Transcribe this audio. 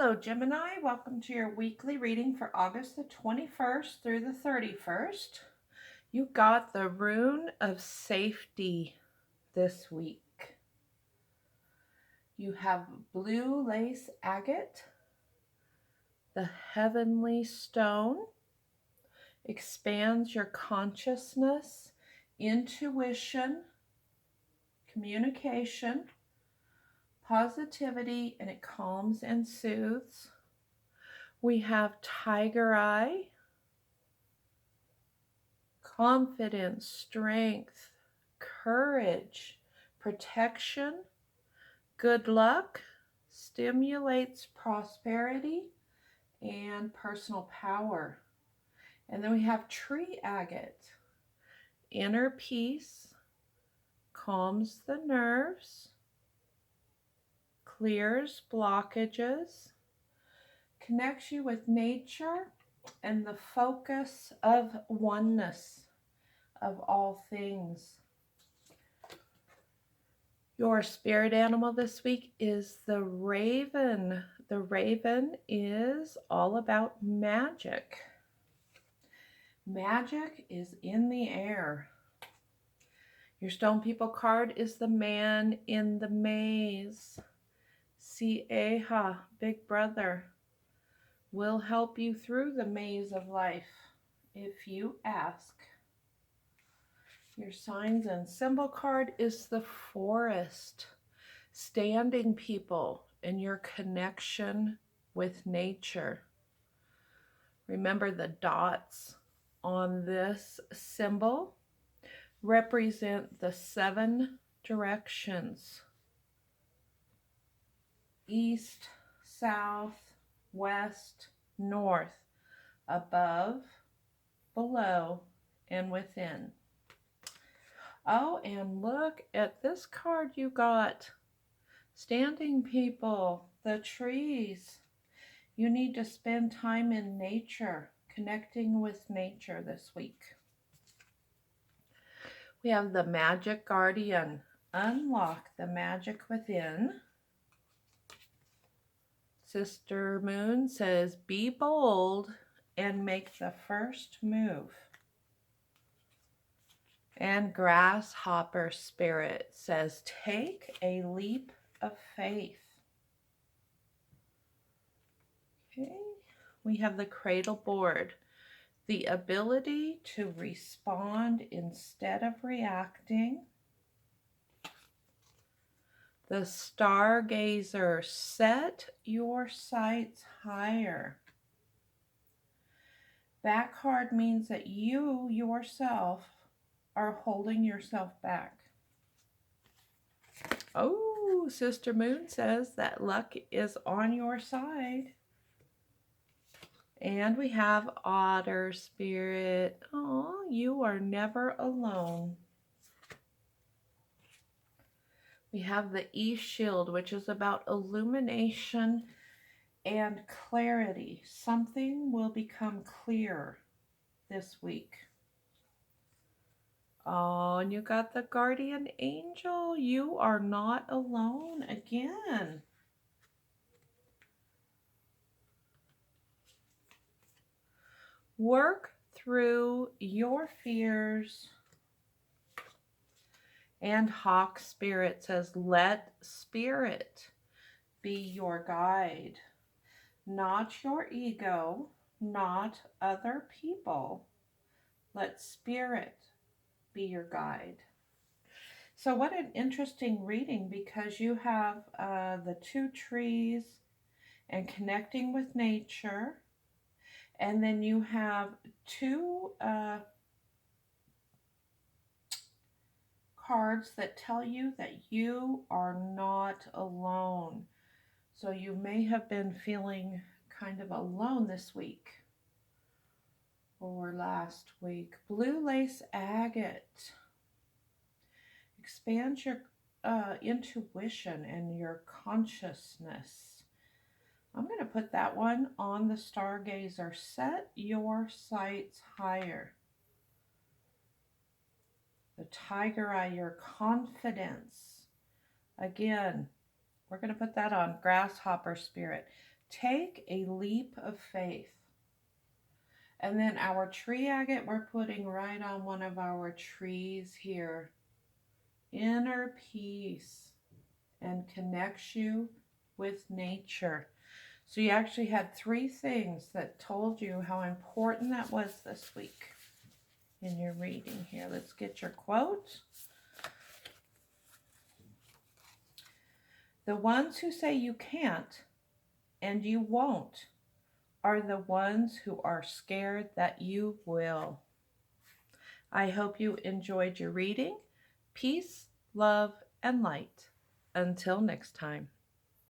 Hello, Gemini. Welcome to your weekly reading for August the 21st through the 31st. You got the rune of safety this week. You have blue lace agate, the heavenly stone, expands your consciousness, intuition, communication, positivity, and it calms and soothes. We have tiger eye, confidence, strength, courage, protection, good luck, stimulates prosperity and personal power. And then we have tree agate, inner peace, calms the nerves, clears blockages, connects you with nature and the focus of oneness of all things. Your spirit animal this week is the raven. The raven is all about magic. Magic is in the air. Your stone people card is the man in the maze. Sieha, big brother, will help you through the maze of life if you ask. Your signs and symbol card is the forest. Standing people and your connection with nature. Remember the dots on this symbol represent the 7 directions: east, south, west, north, above, below, and within. Oh, and look at this card you got. Standing people, the trees. You need to spend time in nature, connecting with nature this week. We have the magic guardian. Unlock the magic within. Sister Moon says, be bold and make the first move. And Grasshopper Spirit says, take a leap of faith. Okay, we have the cradle board. The ability to respond instead of reacting. The stargazer, set your sights higher. That card means that you yourself are holding yourself back. Oh, Sister Moon says that luck is on your side. And we have Otter Spirit. Oh, you are never alone. We have the East Shield, which is about illumination and clarity. Something will become clear this week. Oh, and you got the Guardian Angel. You are not alone again. Work through your fears. And Hawk Spirit says, let Spirit be your guide. Not your ego, not other people. Let Spirit be your guide. So what an interesting reading, because you have the 2 trees and connecting with nature. And then you have 2 cards that tell you that you are not alone. So you may have been feeling kind of alone this week or last week. Blue lace agate. Expand your intuition and your consciousness. I'm going to put that one on the stargazer. Set your sights higher. The tiger eye, your confidence. Again, we're going to put that on Grasshopper Spirit. Take a leap of faith. And then our tree agate we're putting right on one of our trees here. Inner peace, and connects you with nature. So you actually had 3 things that told you how important that was this week in your reading here. Let's get your quote. The ones who say you can't and you won't are the ones who are scared that you will. I hope you enjoyed your reading. Peace, love, and light. Until next time.